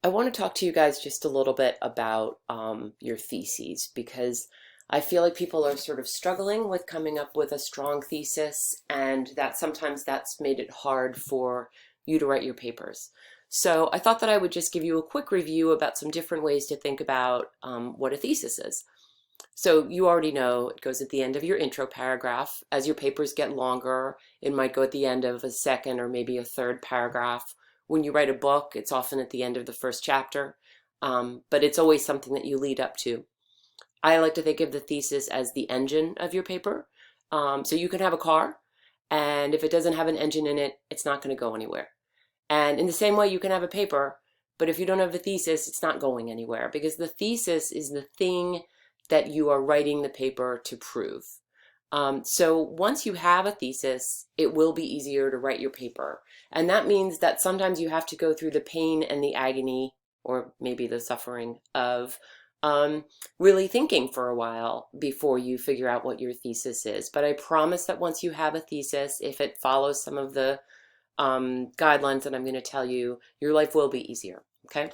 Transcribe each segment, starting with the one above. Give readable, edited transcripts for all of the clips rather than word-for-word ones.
I want to talk to you guys just a little bit about your theses because I feel like people are sort of struggling with coming up with a strong thesis, and that sometimes that's made it hard for you to write your papers. So I thought that I would just give you a quick review about some different ways to think about what a thesis is. So you already know it goes at the end of your intro paragraph. As your papers get longer, it might go at the end of a second or maybe a third paragraph. When you write a book, it's often at the end of the first chapter, but it's always something that you lead up to. I like to think of the thesis as the engine of your paper. So you can have a car, and if it doesn't have an engine in it, it's not going to go anywhere. And in the same way, you can have a paper, but if you don't have a thesis, it's not going anywhere because the thesis is the thing that you are writing the paper to prove. So once you have a thesis, it will be easier to write your paper. And that means that sometimes you have to go through the pain and the agony, or maybe the suffering of really thinking for a while before you figure out what your thesis is. But I promise that once you have a thesis, if it follows some of the guidelines that I'm going to tell you, your life will be easier, okay?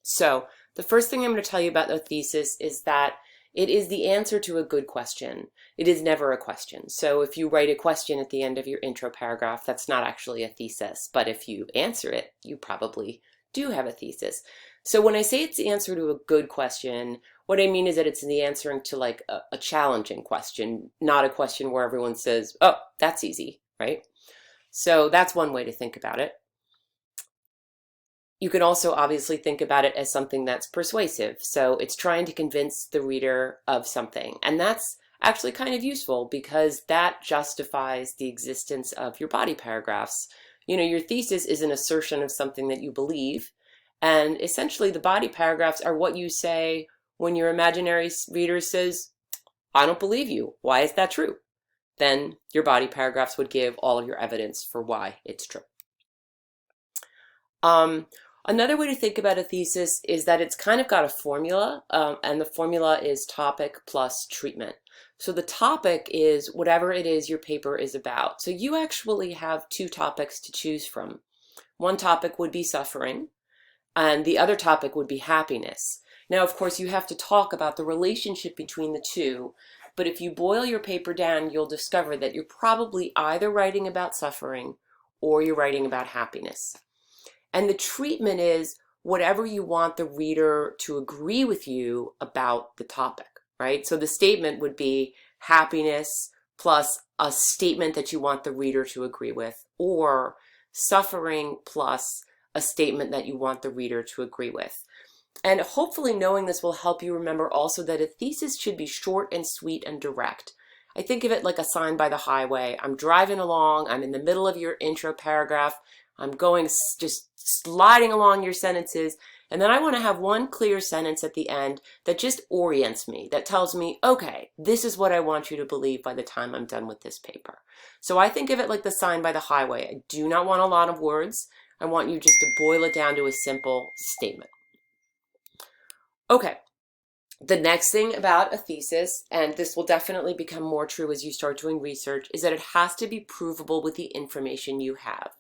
So the first thing I'm going to tell you about a thesis is that it is the answer to a good question. It is never a question. So if you write a question at the end of your intro paragraph, that's not actually a thesis. But if you answer it, you probably do have a thesis. So when I say it's the answer to a good question, what I mean is that it's the answering to like a challenging question, not a question where everyone says, oh, that's easy, right? So that's one way to think about it. You can also obviously think about it as something that's persuasive. So it's trying to convince the reader of something. And that's actually kind of useful because that justifies the existence of your body paragraphs. You know, your thesis is an assertion of something that you believe. And essentially the body paragraphs are what you say when your imaginary reader says, I don't believe you. Why is that true? Then your body paragraphs would give all of your evidence for why it's true. Another way to think about a thesis is that it's kind of got a formula, and the formula is topic plus treatment. So the topic is whatever it is your paper is about. So you actually have two topics to choose from. One topic would be suffering, and the other topic would be happiness. Now, of course, you have to talk about the relationship between the two, but if you boil your paper down, you'll discover that you're probably either writing about suffering or you're writing about happiness. And the treatment is whatever you want the reader to agree with you about the topic, right? So the statement would be happiness plus a statement that you want the reader to agree with, or suffering plus a statement that you want the reader to agree with. And hopefully knowing this will help you remember also that a thesis should be short and sweet and direct. I think of it like a sign by the highway. I'm driving along, I'm in the middle of your intro paragraph, I'm going just sliding along your sentences, and then I want to have one clear sentence at the end that just orients me, that tells me, okay, this is what I want you to believe by the time I'm done with this paper. So I think of it like the sign by the highway. I do not want a lot of words. I want you just to boil it down to a simple statement. Okay, the next thing about a thesis, and this will definitely become more true as you start doing research, is that it has to be provable with the information you have.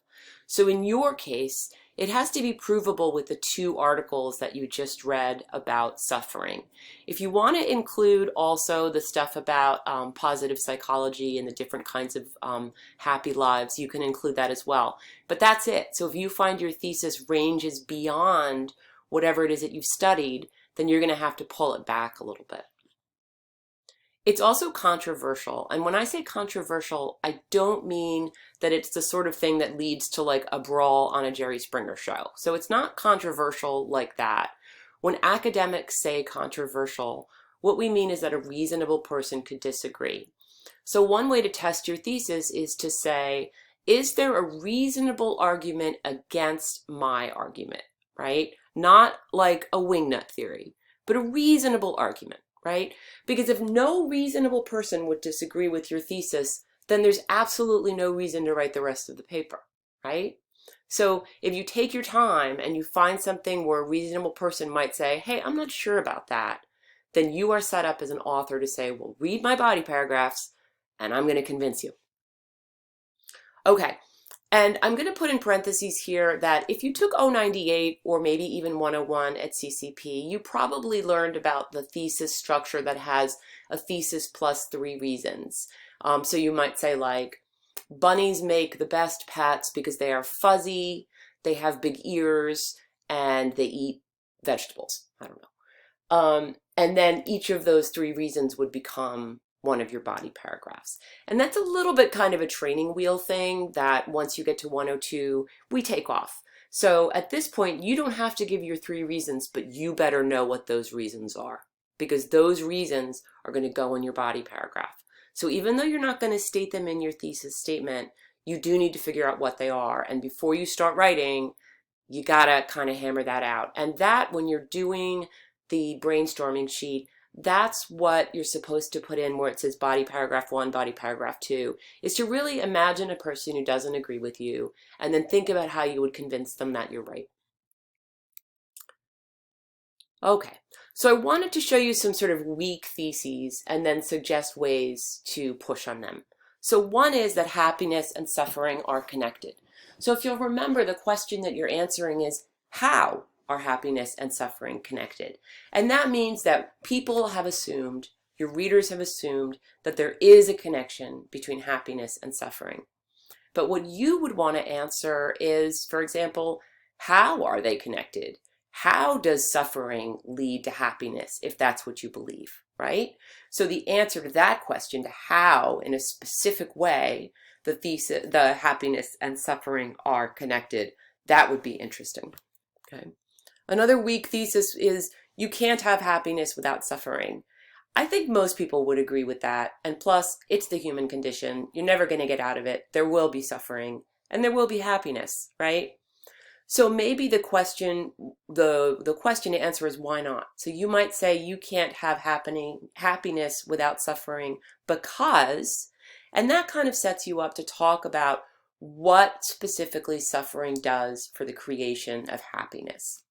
So in your case, it has to be provable with the two articles that you just read about suffering. If you want to include also the stuff about positive psychology and the different kinds of happy lives, you can include that as well. But that's it. So if you find your thesis ranges beyond whatever it is that you've studied, then you're going to have to pull it back a little bit. It's also controversial. And when I say controversial, I don't mean that it's the sort of thing that leads to like a brawl on a Jerry Springer show. So it's not controversial like that. When academics say controversial, what we mean is that a reasonable person could disagree. So one way to test your thesis is to say, is there a reasonable argument against my argument, right? Not like a wingnut theory, but a reasonable argument, right? Because if no reasonable person would disagree with your thesis, then there's absolutely no reason to write the rest of the paper, right? So if you take your time and you find something where a reasonable person might say, hey, I'm not sure about that, then you are set up as an author to say, well, read my body paragraphs and I'm going to convince you. Okay, And I'm going to put in parentheses here that if you took 098 or maybe even 101 at CCP, you probably learned about the thesis structure that has a thesis plus 3 reasons. So you might say like, bunnies make the best pets because they are fuzzy, they have big ears, and they eat vegetables. I don't know. And then each of those 3 reasons would become one of your body paragraphs. And that's a little bit kind of a training wheel thing that once you get to 102, we take off. So at this point, you don't have to give your 3 reasons, but you better know what those reasons are, because those reasons are going to go in your body paragraph. So even though you're not going to state them in your thesis statement, you do need to figure out what they are. And before you start writing, you gotta kind of hammer that out. And that, when you're doing the brainstorming sheet, that's what you're supposed to put in where it says body paragraph 1, body paragraph 2, is to really imagine a person who doesn't agree with you and then think about how you would convince them that you're right. Okay, so I wanted to show you some sort of weak theses and then suggest ways to push on them. So one is that happiness and suffering are connected. So if you'll remember, the question that you're answering is, how are happiness and suffering connected? And that means that people have assumed, your readers have assumed, that there is a connection between happiness and suffering. But what you would want to answer is, for example, how are they connected? How does suffering lead to happiness, if that's what you believe, right? So the answer to that question, to how, in a specific way, the happiness and suffering are connected, that would be interesting. Okay. Another weak thesis is you can't have happiness without suffering. I think most people would agree with that. And plus, it's the human condition. You're never going to get out of it. There will be suffering and there will be happiness, right? So maybe the question to answer is why not? So you might say you can't have happiness without suffering because, and that kind of sets you up to talk about what specifically suffering does for the creation of happiness.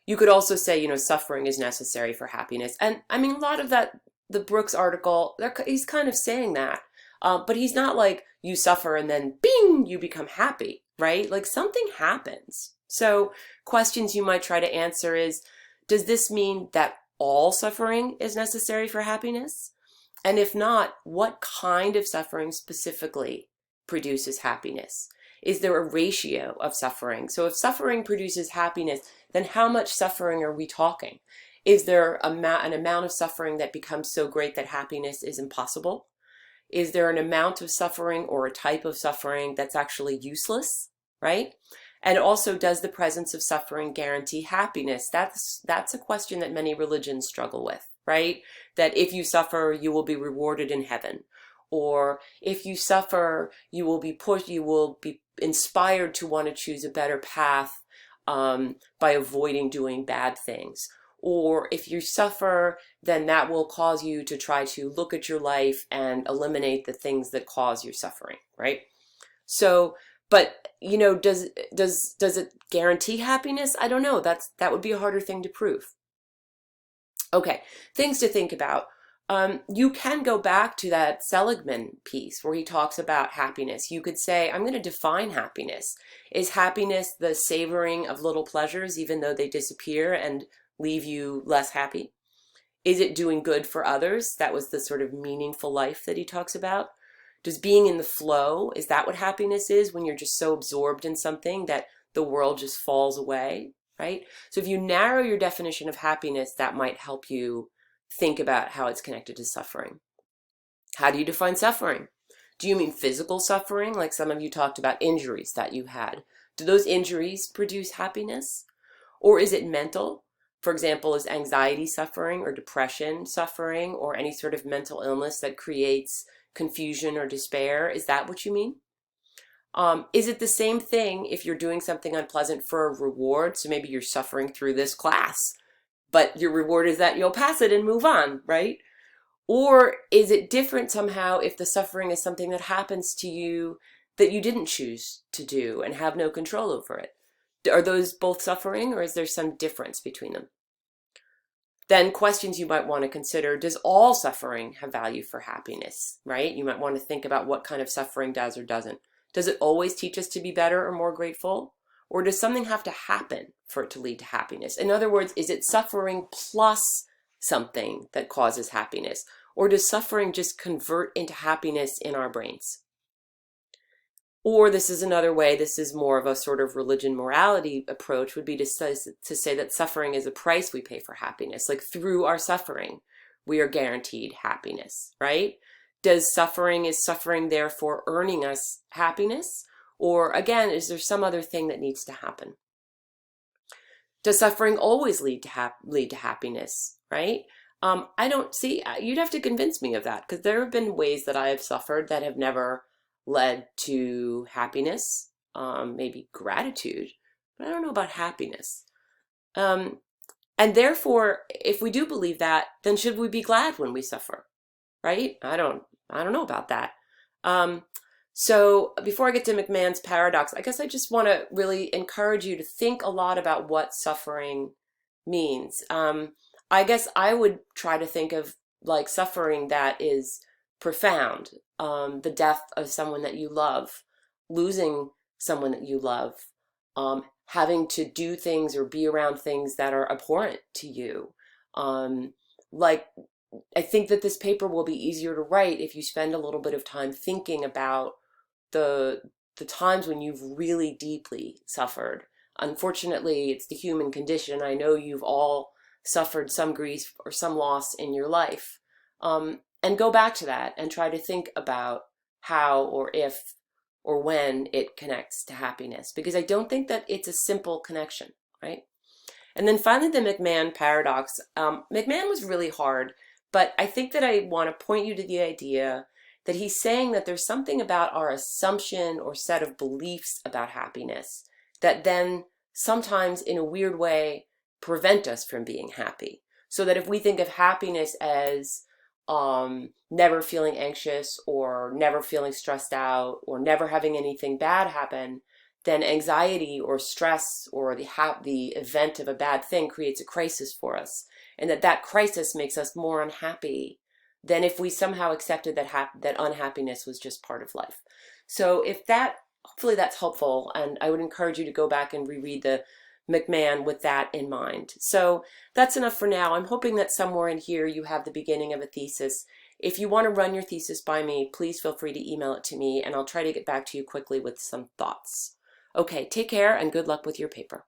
You could also say, suffering is necessary for happiness. And I mean, a lot of that, the Brooks article, he's kind of saying that. But he's not like, you suffer and then bing, you become happy, right? Like something happens. So questions you might try to answer is, does this mean that all suffering is necessary for happiness? And if not, what kind of suffering specifically produces happiness? Is there a ratio of suffering? So if suffering produces happiness, then how much suffering are we talking? Is there an amount of suffering that becomes so great that happiness is impossible? Is there an amount of suffering or a type of suffering that's actually useless, right? And also, does the presence of suffering guarantee happiness? That's a question that many religions struggle with, right? That if you suffer, you will be rewarded in heaven. Or if you suffer, you will be inspired to want to choose a better path by avoiding doing bad things. Or if you suffer, then that will cause you to try to look at your life and eliminate the things that cause your suffering, right? So, but does it guarantee happiness? I don't know. That would be a harder thing to prove. Okay, things to think about. You can go back to that Seligman piece where he talks about happiness. You could say, I'm going to define happiness. Is happiness the savoring of little pleasures even though they disappear and leave you less happy? Is it doing good for others? That was the sort of meaningful life that he talks about. Does being in the flow, is that what happiness is, when you're just so absorbed in something that the world just falls away, right? So if you narrow your definition of happiness, that might help you think about how it's connected to suffering. How do you define suffering? Do you mean physical suffering, like some of you talked about injuries that you had? Do those injuries produce happiness? Or is it mental? For example, is anxiety suffering or depression suffering or any sort of mental illness that creates confusion or despair? Is that what you mean? Is it the same thing if you're doing something unpleasant for a reward? So maybe you're suffering through this class, but your reward is that you'll pass it and move on, right? Or is it different somehow if the suffering is something that happens to you that you didn't choose to do and have no control over it? Are those both suffering, or is there some difference between them? Then questions you might want to consider: does all suffering have value for happiness, right? You might want to think about what kind of suffering does or doesn't. Does it always teach us to be better or more grateful? Or does something have to happen for it to lead to happiness? In other words, is it suffering plus something that causes happiness? Or does suffering just convert into happiness in our brains? Or this is another way, this is more of a sort of religion morality approach, would be to say that suffering is a price we pay for happiness. Like through our suffering, we are guaranteed happiness, right? Is suffering therefore earning us happiness? Or again, is there some other thing that needs to happen? Does suffering always lead to happiness, right? I don't see, you'd have to convince me of that, because there have been ways that I have suffered that have never led to happiness, maybe gratitude, but I don't know about happiness. And therefore, if we do believe that, then should we be glad when we suffer, right? I don't know about that. So before I get to McMahon's paradox, I guess I just want to really encourage you to think a lot about what suffering means. I guess I would try to think of like suffering that is profound. The death of someone that you love, losing someone that you love, having to do things or be around things that are abhorrent to you. Like, I think that this paper will be easier to write if you spend a little bit of time thinking about the times when you've really deeply suffered. Unfortunately, it's the human condition. I know you've all suffered some grief or some loss in your life. And go back to that and try to think about how or if or when it connects to happiness, because I don't think that it's a simple connection, right? And then finally, the McMahon paradox. McMahon was really hard, but I think that I want to point you to the idea that he's saying that there's something about our assumption or set of beliefs about happiness that then sometimes in a weird way prevent us from being happy. So that if we think of happiness as never feeling anxious or never feeling stressed out or never having anything bad happen, then anxiety or stress or the event of a bad thing creates a crisis for us. And that crisis makes us more unhappy than if we somehow accepted that unhappiness was just part of life. So hopefully that's helpful, and I would encourage you to go back and reread the McMahon with that in mind. So that's enough for now. I'm hoping that somewhere in here you have the beginning of a thesis. If you want to run your thesis by me, please feel free to email it to me, and I'll try to get back to you quickly with some thoughts. Okay, take care and good luck with your paper.